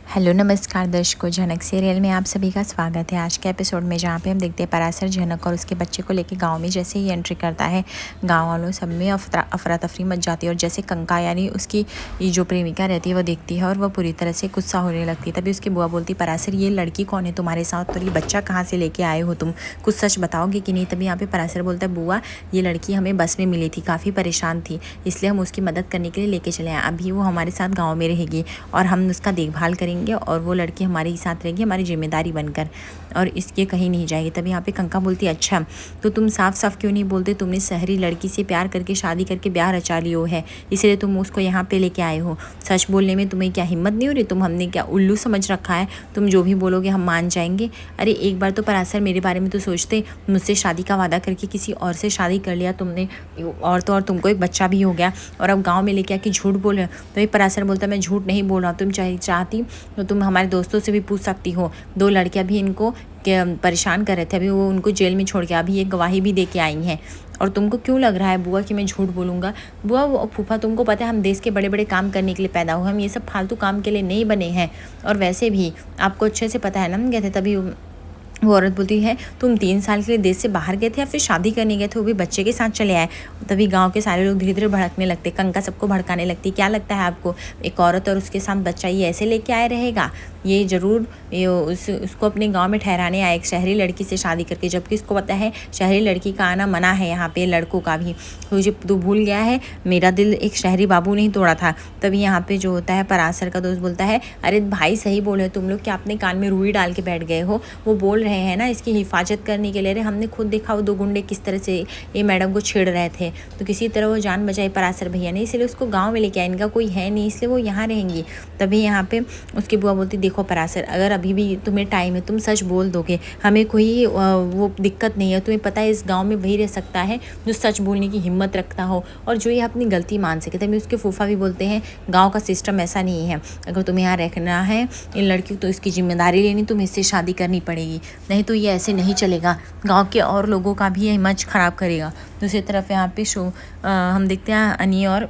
Hello नमस्कार दर्शकों, झनक सीरियल में आप सभी का स्वागत है। आज के एपिसोड में जहाँ पे हम देखते हैं पराशर झनक और उसके बच्चे को लेके गांव में जैसे ही एंट्री करता है, गांव वालों सब में अफरा तफरी मच जाती है। और जैसे कंका यानी उसकी ये जो प्रेमिका रहती है वो देखती है और वह पूरी तरह से गुस्सा होने लगती है। तभी उसकी बुआ बोलती, पराशर ये लड़की कौन है तुम्हारे साथ, और ये बच्चा कहाँ से लेके आए हो तुम, कुछ सच बताओगे कि नहीं। तभी यहाँ पे पराशर बोलता है, बुआ ये लड़की हमें बस में मिली थी, काफ़ी परेशान थी, इसलिए हम उसकी मदद करने के लिए लेके चले आए। अभी वो हमारे साथ गाँव में रहेगी और हम उसका देखभाल करेंगे और वो लड़की हमारे ही साथ रहेगी, हमारी जिम्मेदारी बनकर, और इसके कहीं नहीं जाएगी। तभी यहाँ पे कंका बोलती है, अच्छा तो तुम साफ साफ क्यों नहीं बोलते, तुमने शहरी लड़की से प्यार करके शादी करके ब्याह रचा लियो है, इसलिए तुम उसको यहाँ पे लेके आए हो। सच बोलने में तुम्हें क्या हिम्मत नहीं हो रही, तुम हमने क्या उल्लू समझ रखा है, तुम जो भी बोलोगे हम मान जाएंगे। अरे एक बार तो पराशर मेरे बारे में तो सोचते, मुझसे शादी का वादा करके किसी और से शादी कर लिया तुमने, और तो और तुमको एक बच्चा भी हो गया, और अब गाँव में लेके आके झूठ बोल रहे हो। तो ये पराशर बोलता, मैं झूठ नहीं बोल रहा हूँ, तुम चाहती तो तुम हमारे दोस्तों से भी पूछ सकती हो, दो लड़कियां भी इनको परेशान कर रहे थे, अभी वो उनको जेल में छोड़ के अभी एक गवाही भी दे के आई हैं। और तुमको क्यों लग रहा है बुआ कि मैं झूठ बोलूँगा। बुआ फूफा तुमको पता है हम देश के बड़े बड़े काम करने के लिए पैदा हुए, हम ये सब फालतू काम के लिए नहीं बने हैं, और वैसे भी आपको अच्छे से पता है ना हम गए थे। तभी वो औरत बोलती है, तुम 3 साल के लिए देश से बाहर गए थे या फिर शादी करने गए थे, वो भी बच्चे के साथ चले आए। तभी गांव के सारे लोग धीरे धीरे भड़कने लगते, कंका सबको भड़काने लगती, क्या लगता है आपको एक औरत और उसके साथ बच्चा ये ऐसे लेके आए रहेगा, ये ज़रूर उसको अपने गांव में ठहराने आए एक शहरी लड़की से शादी करके, जबकि उसको पता है शहरी लड़की का आना मना है यहाँ पे, लड़कों का भी। तो भूल गया है मेरा दिल एक शहरी बाबू नहीं तोड़ा था। तभी यहाँ पे जो होता है पराशर का दोस्त बोलता है, अरे भाई सही बोले तुम लोग, क्या अपने कान में रुई डाल के बैठ गए हो, वो बोल रहे हैं ना इसकी हिफाजत करने के लिए। अरे हमने खुद देखा वो 2 गुंडे किस तरह से ये मैडम को छेड़ रहे थे, तो किसी तरह वो जान बचाई पराशर भैया ने, इसलिए उसको गांव में लेके आए, इनका कोई है नहीं इसलिए वो यहाँ रहेंगी। तभी यहाँ पे उसकी बुआ बोलती, देखो पराशर अगर अभी भी तुम्हें टाइम है तुम सच बोल दोगे, हमें कोई वो दिक्कत नहीं है, तुम्हें पता है इस गाँव में वही रह सकता है जो सच बोलने की हिम्मत रखता हो और जो ये अपनी गलती मान सके। तभी उसके फूफा भी बोलते हैं, गाँव का सिस्टम ऐसा नहीं है, अगर तुम्हें यहाँ रखना है इन लड़कियों तो इसकी जिम्मेदारी लेनी, तुम्हें इससे शादी करनी पड़ेगी, नहीं तो ये ऐसे नहीं चलेगा, गांव के और लोगों का भी ये इमेज ख़राब करेगा। दूसरी तरफ यहाँ पे हम देखते हैं अनी और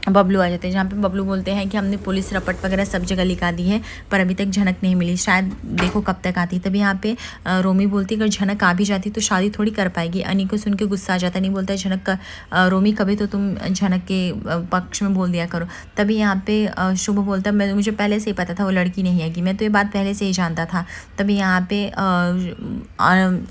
बबलू आ जाते हैं, जहाँ पे बबलू बोलते हैं कि हमने पुलिस रपट वगैरह सब जगह लिखा दी है पर अभी तक झनक नहीं मिली, शायद देखो कब तक आती। तभी यहाँ पे रोमी बोलती अगर झनक आ भी जाती तो शादी थोड़ी कर पाएगी। अनी को सुन के गुस्सा आ जाता, नहीं बोलता है झनक का रोमी कभी तो तुम झनक के पक्ष में बोल दिया करो। तभी यहाँ पे शुभ बोलता मुझे पहले से ही पता था वो लड़की नहीं आएगी, मैं तो ये बात पहले से ही जानता था। तभी यहाँ पे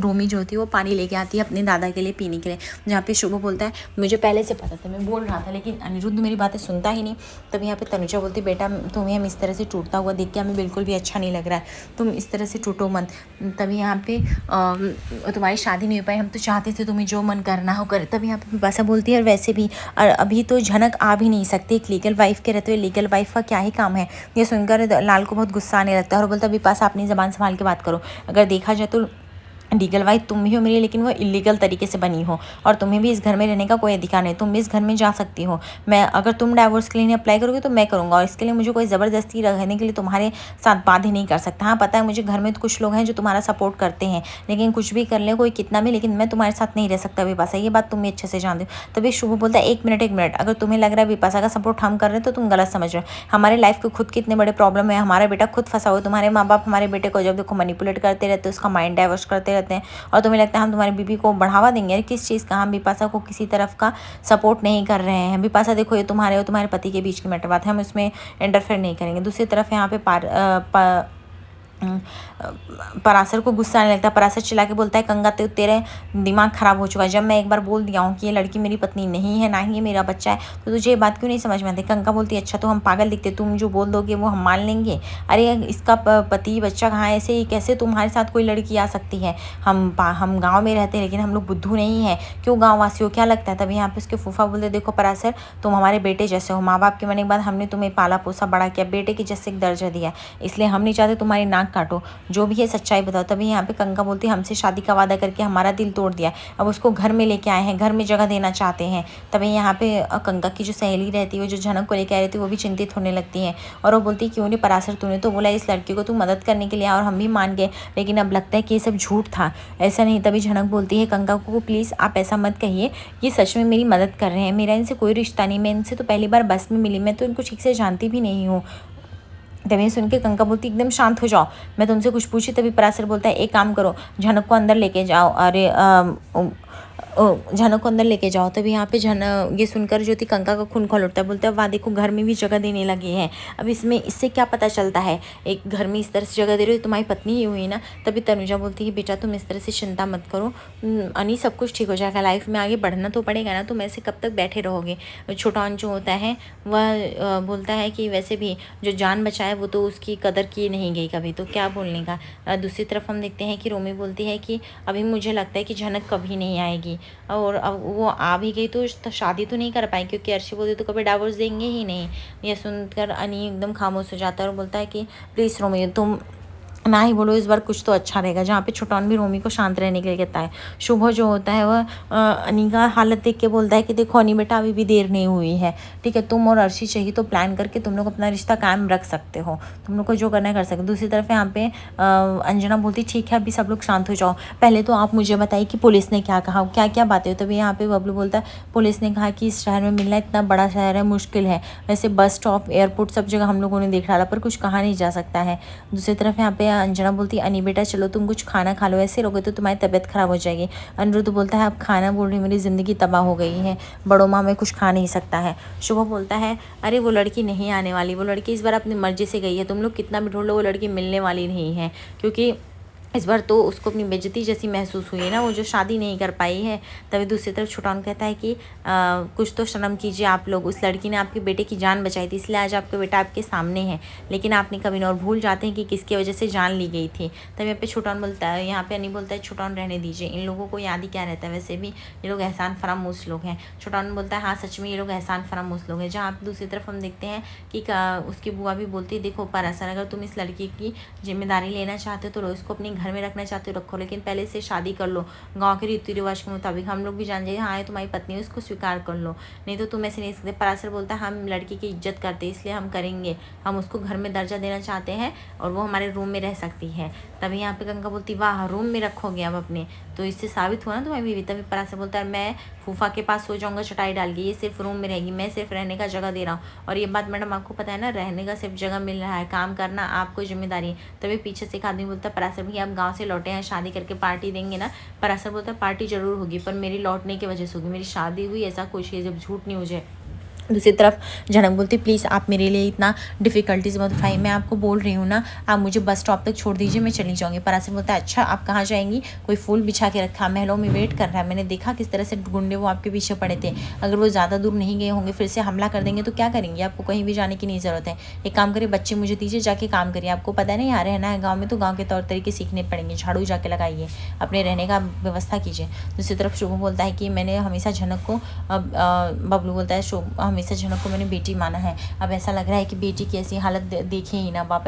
रोमी जो होती है वो पानी लेके आती है अपने दादा के लिए पीने के लिए, जहाँ पे शुभ बोलता है मुझे पहले से पता था, मैं बोल रहा था लेकिन अनिरुद्ध मेरी बातें सुनता ही नहीं। तब यहाँ पे तनुजा बोलती, बेटा तुम्हें हम इस तरह से टूटता हुआ देख के हमें बिल्कुल भी अच्छा नहीं लग रहा है, तुम इस तरह से टूटो मत। तभी यहाँ पे तुम्हारी शादी नहीं हो पाई, हम तो चाहते थे तुम्हें जो मन करना हो करे। तभी यहाँ पे बिपाशा बोलती है, और वैसे भी अभी तो झनक आ भी नहीं सकती, एक लीगल वाइफ के रहते हुए लीगल वाइफ का क्या ही काम है। ये सुनकर लाल को बहुत गुस्सा आने लगता है और बोलता, बिपाशा अपनी ज़बान संभाल के बात करो, अगर देखा जाए तो लीगल वाइफ तुम ही हो मेरी, लेकिन वो इलीगल तरीके से बनी हो और तुम्हें भी इस घर में रहने का कोई अधिकार नहीं, तुम भी इस घर में जा सकती हो। मैं अगर तुम डाइवोर्स के लिए अप्लाई करोगे तो मैं करूँगा, और इसके लिए मुझे कोई ज़बरदस्ती रहने के लिए तुम्हारे साथ बाध्य नहीं कर सकता। हाँ पता है मुझे घर में तो कुछ लोग हैं जो तुम्हारा सपोर्ट करते हैं, लेकिन कुछ भी कर ले कोई कितना भी, लेकिन मैं तुम्हारे साथ नहीं रह सकता बिपाशा, ये बात तुम भी अच्छे से जानते हो। तभी शुभ बोलता है, एक मिनट, अगर तुम्हें लग रहा है बिपाशा का सपोर्ट हम कर रहे हैं तो तुम गलत समझ रहे हो। हमारे लाइफ के खुद कितने बड़े प्रॉब्लम है, हमारा बेटा खुद फंसा हुआ, तुम्हारे माँ बाप हमारे बेटे को जब देखो मैनिपुलेट करते रहते हैं, उसका माइंड डाइवर्ट करते रहते हैं, और तुम्हें लगता है हम तुम्हारी बीबी को बढ़ावा देंगे। किस चीज़ का, हम बिपाशा को किसी तरफ का सपोर्ट नहीं कर रहे हैं। बिपाशा देखो ये तुम्हारे और तुम्हारे पति के बीच की मैटर बात है, हम इसमें इंटरफेयर नहीं करेंगे। दूसरी तरफ यहाँ पे पराशर को गुस्सा आने लगता है। पराशर चिल्ला के बोलता है, कंगा तेरे दिमाग ख़राब हो चुका है, जब मैं एक बार बोल दिया हूँ कि ये लड़की मेरी पत्नी नहीं है, ना ही ये मेरा बच्चा है, तो तुझे ये बात क्यों नहीं समझ में आती। कंगा बोलती है, अच्छा तो हम पागल दिखते, तुम जो बोल दोगे वो हम मान लेंगे। अरे इसका पति बच्चा कहाँ, ऐसे ही कैसे तुम्हारे साथ कोई लड़की आ सकती है, हम गाँव में रहते हैं लेकिन हम लोग बुद्धू नहीं है, क्यों गाँव वासियों क्या लगता है। तभी यहाँ पे उसके फूफा बोलते, देखो पराशर तुम हमारे बेटे जैसे हो, माँ बाप के मरने के बाद हमने तुम्हें पाला पोसा बड़ा किया, बेटे के जैसे एक दर्जा दिया, इसलिए हम नहीं चाहते तुम्हारी नाक काटो, जो भी है सच्चाई बताओ। तभी यहाँ पे कंका बोलती है, हमसे शादी का वादा करके हमारा दिल तोड़ दिया, अब उसको घर में लेके आए हैं, घर में जगह देना चाहते हैं। तभी यहाँ पे कंका की जो सहेली रहती है, जो झनक को लेके आ रही थी, वो भी चिंतित होने लगती है और वो बोलती है, क्यों नहीं पराशर, तूने तो बोला इस लड़की को तू मदद करने के लिए और हम भी मान गए, लेकिन अब लगता है कि ये सब झूठ था, ऐसा नहीं। तभी झनक बोलती है कंका को, प्लीज़ आप ऐसा मत कहिए, ये सच में मेरी मदद कर रहे हैं, मेरा इनसे कोई रिश्ता नहीं, मैं इनसे तो पहली बार बस में मिली, मैं तो इनको ठीक से जानती भी नहीं हूँ। तभी ये सुन के कंका बोलती एकदम शांत हो जाओ, मैं तुमसे कुछ पूछी। तभी पराशर बोलता है एक काम करो, झनक को अंदर लेके जाओ। अरे झनक को अंदर लेके जाओ। तभी यहाँ पे ये सुनकर जो थी कंका का खून खौल उठता है। बोलता है वाह देखो घर में भी जगह देने लगे हैं। अब इससे क्या पता चलता है, एक घर में इस तरह से जगह दे रही हो, तुम्हारी पत्नी ही हुई ना। तभी तनुजा बोलती है बेटा तुम इस तरह से चिंता मत करो, अनी सब कुछ ठीक हो जाएगा, लाइफ में आगे बढ़ना तो पड़ेगा ना, तुम ऐसे कब तक बैठे रहोगे। छोटा जो होता है वह बोलता है कि वैसे भी जो जान बचाए वो तो उसकी कदर की नहीं गई कभी, तो क्या बोलने का। दूसरी तरफ हम देखते हैं कि रोमी बोलती है कि अभी मुझे लगता है कि झनक कभी नहीं आएगी, और अब वो आ भी गई तो शादी तो नहीं कर पाई, क्योंकि अर्शी बोलती तो कभी डाइवोर्स देंगे ही नहीं। यह सुनकर अनी एकदम खामोश हो जाता है और बोलता है कि प्लीज़ रोमी तुम ना ही बोलो, इस बार कुछ तो अच्छा रहेगा। जहाँ पे छोटौन भी रोमी को शांत रहने के लिए कहता है। शुभ जो होता है वह अनी का हालत देख के बोलता है कि देखो अनी बेटा अभी भी देर नहीं हुई है, ठीक है, तुम और अर्शी चाहिए तो प्लान करके तुम लोग अपना रिश्ता कायम रख सकते हो, तुम लोग को जो करना है कर सकते। दूसरी तरफ यहाँ पे अंजना बोलती ठीक है अभी सब लोग शांत हो जाओ, पहले तो आप मुझे बताइए कि पुलिस ने क्या कहा, क्या क्या बातें हो। तभी यहाँ पे बबलू बोलता है पुलिस ने कहा कि इस शहर में मिलना इतना बड़ा शहर है, मुश्किल है, वैसे बस स्टॉप एयरपोर्ट सब जगह हम लोगों ने देख डाला पर कुछ कहा नहीं जा सकता है। दूसरी तरफ यहाँ पे अंजना बोलती अनी बेटा चलो तुम कुछ खाना खा लो, ऐसे रहोगे तो तुम्हारी तबीयत खराब हो जाएगी। अनिरुद्ध बोलता है अब खाना बोल रही मेरी ज़िंदगी तबाह हो गई है, बड़ो माँ में कुछ खा नहीं सकता है। शुभ बोलता है अरे वो लड़की नहीं आने वाली, वो लड़की इस बार अपनी मर्जी से गई है, तुम लोग कितना भी ढूंढ लो वो लड़की मिलने वाली नहीं है, क्योंकि इस बार तो उसको अपनी बेइज्जती जैसी महसूस हुई है ना, वो जो शादी नहीं कर पाई है। तभी दूसरी तरफ छोटान कहता है कि कुछ तो शर्म कीजिए आप लोग, उस लड़की ने आपके बेटे की जान बचाई थी, इसलिए आज आपका बेटा आपके सामने है, लेकिन आपने कभी ना, और भूल जाते हैं कि किसकी वजह से जान ली गई थी। तभी यहाँ पे छोटान बोलता है, यहाँ पे अनी बोलता है छोटान रहने दीजिए, इन लोगों को याद ही क्या रहता है, वैसे भी ये लोग एहसान फरामोश लोग हैं। छोटान बोलता है हाँ सच में ये लोग एहसान फरामोश लोग हैं। जहाँ आप दूसरी तरफ हम देखते हैं कि उसकी बुआ भी बोलती है देखो परासर अगर तुम इस लड़की की जिम्मेदारी लेना चाहते हो तो इसको अपने घर में रखना चाहते हो रखो, लेकिन पहले से शादी कर लो गांव के रीति रिवाज के मुताबिक, हम लोग भी जान जाएंगे हाँ ये तुम्हारी पत्नी है, उसको स्वीकार कर लो, नहीं तो तुम ऐसे नहीं सकते। परासर बोलता है हम लड़की की इज्जत करते हैं इसलिए हम करेंगे, हम उसको घर में दर्जा देना चाहते हैं और वो हमारे रूम में रह सकती है। तभी यहाँ पे गंगा बोलती वाह रूम में रखोगे अब अपने, तो इससे साबित हुआ ना तुम्हारी बीवी। तभी परासर बोलता है मैं फूफा के पास सो जाऊँगा चटाई डाल के, ये सिर्फ रूम में रहेगी, मैं सिर्फ रहने का जगह दे रहा हूँ। और ये बात मैडम आपको पता है ना, रहने का सिर्फ जगह मिल रहा है, काम करना आपको जिम्मेदारी। तभी पीछे से एक आदमी बोलता है परासर भैया आप गाँव से लौटे हैं, शादी करके पार्टी देंगे ना। परासर बोलता है पार्टी जरूर होगी पर मेरी लौटने की वजह से होगी, मेरी शादी हुई ऐसा कुछ है, जब झूठ नहीं हो जाए। दूसरी तरफ झनक बोलती प्लीज़ आप मेरे लिए इतना डिफ़िकल्टीज़ मत उठाइए, मैं आपको बोल रही हूँ ना, आप मुझे बस स्टॉप तक छोड़ दीजिए मैं चली जाऊँगी। परासर बोलता है अच्छा आप कहाँ जाएंगी, कोई फूल बिछा के रखा महलों में वेट कर रहा है, मैंने देखा किस तरह से गुंडे वो आपके पीछे पड़े थे, अगर वो ज़्यादा दूर नहीं गए होंगे फिर से हमला कर देंगे तो क्या करेंगे, आपको कहीं भी जाने की नहीं ज़रूरत है। एक काम करिए बच्चे मुझे दीजिए, जाके काम करिए, आपको पता है ना यहाँ रहना है गाँव में तो गाँव के तौर तरीके सीखने पड़ेंगे, झाड़ू जाके लगाइए, अपने रहने का व्यवस्था कीजिए। दूसरी तरफ शुभ बोलता है कि मैंने हमेशा झनक को बबलू बोलता है शुभ हमेशा झनक को मैंने बेटी माना है, अब ऐसा लग रहा है कि बेटी की ऐसी हालत देखे ही ना बाप,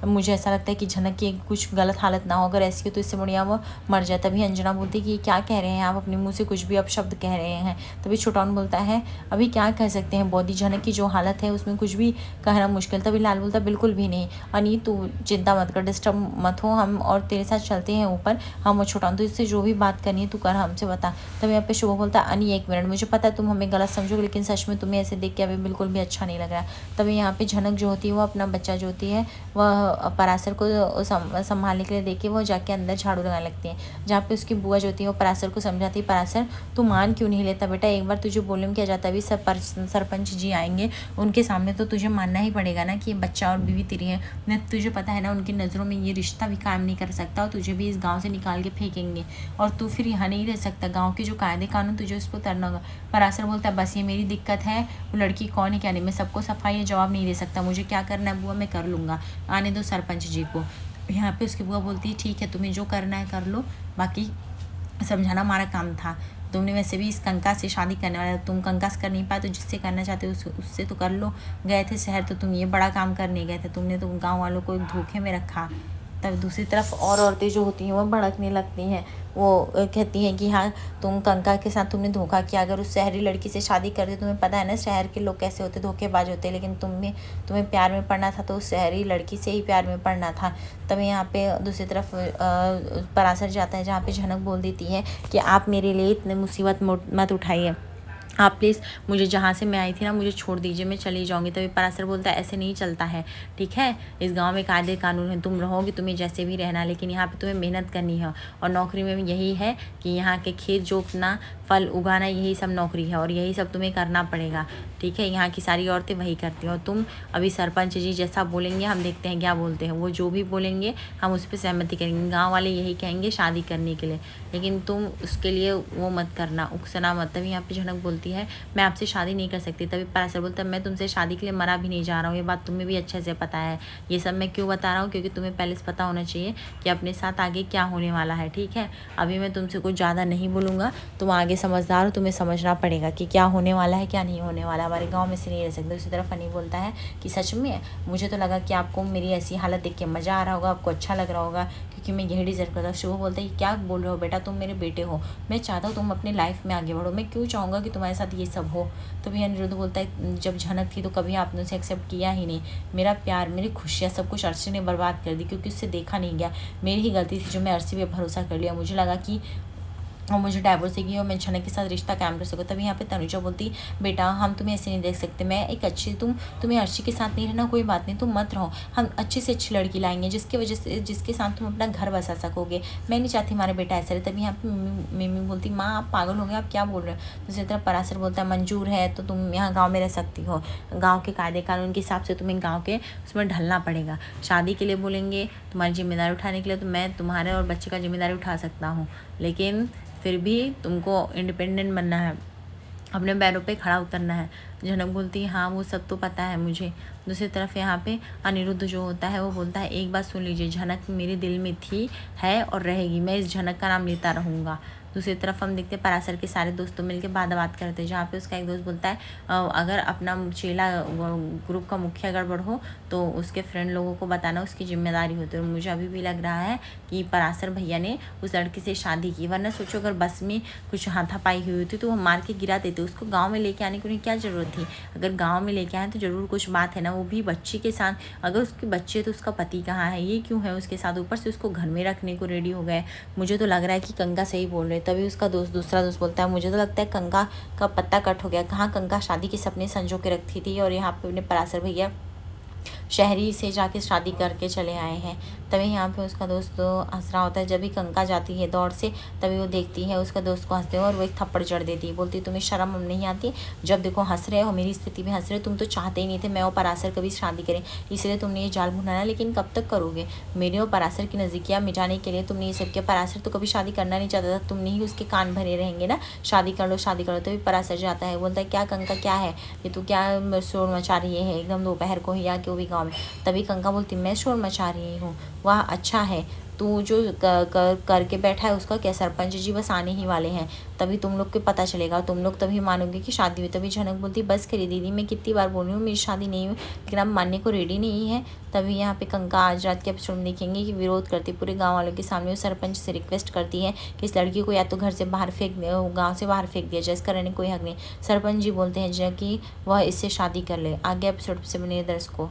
मुझे ऐसा लगता है कि झनक की कुछ गलत हालत ना हो, अगर ऐसी हो तो इससे बढ़िया वो मर जाए। तभी अंजना बोलती कि क्या कह रहे हैं आप, अपने मुंह से कुछ भी अपशब्द कह रहे हैं। तभी छोटाउन बोलता है अभी क्या कह सकते हैं, बॉडी झनक की जो हालत है उसमें कुछ भी कहना मुश्किल। तभी लाल बोलता बिल्कुल भी नहीं अनी तू चिंता मत कर, डिस्टर्ब मत हो, हम और तेरे साथ चलते हैं ऊपर, हम और छोटाउन तो इससे जो भी बात करनी है तू कर हमसे बता। तभी यहाँ पे शुभ बोलता है अनी एक मिनट, मुझे पता है तुम हमें गलत समझोगे लेकिन सच में तुम्हें ऐसे देख के अभी बिल्कुल भी अच्छा नहीं लग रहा है। तभी यहाँ पे झनक जो होती है वो अपना बच्चा जो होती है वह परासर को संभालने के लिए देके वो जाके अंदर झाड़ू लगाने लगती है। जहाँ पे उसकी बुआ जो होती है वो परासर को समझाती है परासर तू मान क्यों नहीं लेता बेटा, एक बार तुझे बोलने में क्या जाता है, अभी सरपंच जी आएंगे उनके सामने तो तुझे मानना ही पड़ेगा ना कि ये बच्चा और बीवी तेरी है, न तुझे पता है ना उनकी नज़रों में ये रिश्ता भी कायम नहीं कर सकता और तुझे भी इस गाँव से निकाल के फेंकेंगे और तू फिर यहाँ नहीं रह सकता, गाँव के जो कायदे कानून तुझे उस पर उतरना होगा। परासर बोलता है बस ये मेरी दिक्कत है, वो लड़की कौन है क्या नहीं, मैं सबको सफाई जवाब नहीं दे सकता, मुझे क्या करना है बुआ मैं कर लूँगा, आने दो सरपंच जी को। यहाँ पे उसकी बुआ बोलती है ठीक है तुम्हें जो करना है कर लो, बाकी समझाना हमारा काम था, तुमने वैसे भी इस कंका से शादी करने वाला, तुम कंका से कर नहीं पाए तो जिससे करना चाहते हो उससे तो कर लो, गए थे शहर तो तुम ये बड़ा काम करने गए थे, तुमने तो गाँव वालों को एक धोखे में रखा। तब दूसरी तरफ और औरतें जो होती हैं वो भड़कने लगती हैं, वो कहती हैं कि हाँ तुम कंका के साथ तुमने धोखा किया, अगर उस शहरी लड़की से शादी करते तुम्हें पता है ना शहर के लोग कैसे होते धोखेबाज होते, लेकिन तुम्हें प्यार में पड़ना था तो उस शहरी लड़की से ही प्यार में पड़ना था। तब यहाँ पे दूसरी तरफ परासर जाता है जहाँ पे झनक बोल देती है कि आप मेरे लिए इतनी मुसीबत मत उठाइए, आप प्लीज़ मुझे जहाँ से मैं आई थी ना मुझे छोड़ दीजिए, मैं चली जाऊँगी। तभी पराशर बोलता है ऐसे नहीं चलता है, ठीक है, इस गांव में कायदे कानून है, तुम रहोगे तुम्हें जैसे भी रहना, लेकिन यहाँ पे तुम्हें मेहनत करनी है। और नौकरी में भी यही है कि यहाँ के खेत जोतना, फल उगाना, यही सब नौकरी है और यही सब तुम्हें करना पड़ेगा, ठीक है। यहाँ की सारी औरतें वही करती हैं और तुम अभी सरपंच जी जैसा बोलेंगे, हम देखते हैं क्या बोलते हैं, वो जो भी बोलेंगे हम उस पर सहमति करेंगे। गाँव वाले यही कहेंगे शादी करने के लिए, लेकिन तुम उसके लिए वो मत करना, उकसना मत। तभी यहाँ पे झनक बोलती है मैं आपसे शादी नहीं कर सकती। तभी पराशर बोलता है मैं तुमसे शादी के लिए मरा भी नहीं जा रहा हूँ, ये बात तुम्हें भी अच्छे से पता है। ये सब मैं क्यों बता रहा हूँ, क्योंकि तुम्हें पहले से पता होना चाहिए कि अपने साथ आगे क्या होने वाला है, ठीक है। अभी मैं तुमसे कुछ ज़्यादा नहीं बोलूँगा, तुम आगे समझदार हो, तुम्हें समझना पड़ेगा कि क्या होने वाला है क्या नहीं होने वाला। हमारे गाँव में से नहीं रह सकते। उसी तरफ फनी बोलता है कि सच में मुझे तो लगा कि आपको मेरी ऐसी हालत देख के मज़ा आ रहा होगा, आपको अच्छा लग रहा होगा, क्योंकि मैं यही डिजर्व करता हूँ। शुभ बोलता है क्या बोल रहे हो बेटा, तुम मेरे बेटे हो, मैं चाहता हूँ तुम अपनी लाइफ में आगे बढ़ो, मैं क्यों चाहूँगा कि तुम्हारे साथ ये सब हो। तो भी अनिरुद्ध बोलता है जब झनक थी तो कभी आपने उसे एक्सेप्ट किया ही नहीं, मेरा प्यार, मेरी खुशियाँ, सब कुछ अर्शी ने बर्बाद कर दी, क्योंकि उससे देखा नहीं गया। मेरी ही गलती थी जो मैं अर्शी पे भरोसा कर लिया। मुझे लगा कि और मुझे डाइवोर्स देगी और मैं झनक के साथ रिश्ता कायम कर सकूँ। तभी यहाँ पे तनुजा बोलती बेटा हम तुम्हें ऐसे नहीं देख सकते, मैं एक अच्छी, तुम्हें अर्शी के साथ नहीं रहना कोई बात नहीं, तुम मत रहो, हम अच्छी से अच्छी लड़की लाएंगे जिसकी वजह से, जिसके साथ तुम अपना घर बसा सकोगे। मैं नहीं चाहती हमारा बेटा ऐसा रहे। तभी यहाँ पे मिमी बोलती माँ आप पागल हो गए, आप क्या बोल रहे हो। दूसरी तरफ पराशर बोलता है मंजूर है तो तुम यहाँ गाँव में रह सकती हो, गाँव के कायदे कानून के हिसाब से तुम्हें गाँव के उसमें ढलना पड़ेगा। शादी के लिए बोलेंगे, तुम्हारी जिम्मेदारी उठाने के लिए तो मैं तुम्हारे और बच्चे का जिम्मेदारी उठा सकता हूँ, लेकिन फिर भी तुमको इंडिपेंडेंट बनना है, अपने पैरों पे खड़ा उतरना है। झनक बोलती है हाँ वो सब तो पता है मुझे। दूसरी तरफ यहाँ पे अनिरुद्ध जो होता है वो बोलता है एक बात सुन लीजिए, झनक मेरे दिल में थी, है और रहेगी, मैं इस झनक का नाम लेता रहूँगा। दूसरी तरफ हम देखते हैं पराशर के सारे दोस्तों मिलकर बात करते हैं, जहाँ पे उसका एक दोस्त बोलता है अगर अपना चेला ग्रुप का मुखिया गड़बड़ हो तो उसके फ्रेंड लोगों को बताना उसकी जिम्मेदारी होती है। और मुझे अभी भी लग रहा है कि पराशर भैया ने उस लड़की से शादी की, वरना सोचो अगर बस में कुछ हाथापाई हुई होती तो वो मार के गिरा देते, उसको गाँव में लेके आने की उन्हें क्या ज़रूरत थी। अगर गाँव में लेके आए तो ज़रूर कुछ बात है ना, वो भी बच्ची के साथ, अगर उसके बच्चे तो उसका पति कहाँ है, ये क्यों है उसके साथ, ऊपर से उसको घर में रखने को रेडी हो गए। मुझे तो लग रहा है कि कंगा सही बोल रहे। तभी उसका दूसरा दोस्त बोलता है मुझे तो लगता है कंगा का पत्ता कट हो गया, कहाँ कंगा शादी के सपने संजो के रखती थी और यहाँ पे अपने पराशर भैया शहरी से जाके शादी करके चले आए हैं। तभी यहाँ पे उसका दोस्त तो हंस रहा होता है। जब भी कंका जाती है दौड़ से तभी वो देखती है उसका दोस्त को हंसते हुए और वो एक थप्पड़ जड़ देती है, बोलती तुम्हें शर्म हम नहीं आती, जब देखो हंस रहे हो, मेरी स्थिति में हंस रहे हो, तुम तो चाहते ही नहीं थे मैं और पराशर कभी शादी करें, इसलिए तुमने ये जाल बुनाया, लेकिन कब तक करोगे। मेरे और पराशर की नज़दीकियाँ मिटाने के लिए तुमने ये सब किया। पराशर तो कभी शादी करना नहीं चाहता था, तुमने ही उसके कान भरे रहेंगे ना, शादी कर लो शादी कर लो। तभी पराशर जाता है, बोलता है क्या कंका क्या है ये, तू क्या शोर मचा रही है एकदम दोपहर को ही आके वो भी गाँव में। तभी कंका बोलती मैं शोर मचा रही हूँ, वाह अच्छा है, तू जो करके बैठा है उसका क्या, सरपंच जी बस आने ही वाले हैं, तभी तुम लोग को पता चलेगा, तुम लोग तभी मानोगे कि शादी हुई। तभी झनक बोलती बस करी दीदी, मैं कितनी बार बोल रही हूँ मेरी शादी नहीं हुई, लेकिन आप मानने को रेडी नहीं है। तभी यहाँ पे कंका आज रात के एपिसोड में देखेंगे कि विरोध करती पूरे गाँव वालों के सामने वो सरपंच से रिक्वेस्ट करती है कि इस लड़की को या तो घर से बाहर फेंक, गाँव से बाहर फेंक दिया जाए, इसका रहने कोई हक नहीं। सरपंच जी बोलते हैं कि वह इससे शादी कर ले। आगे एपिसोड से बने दर्शकों।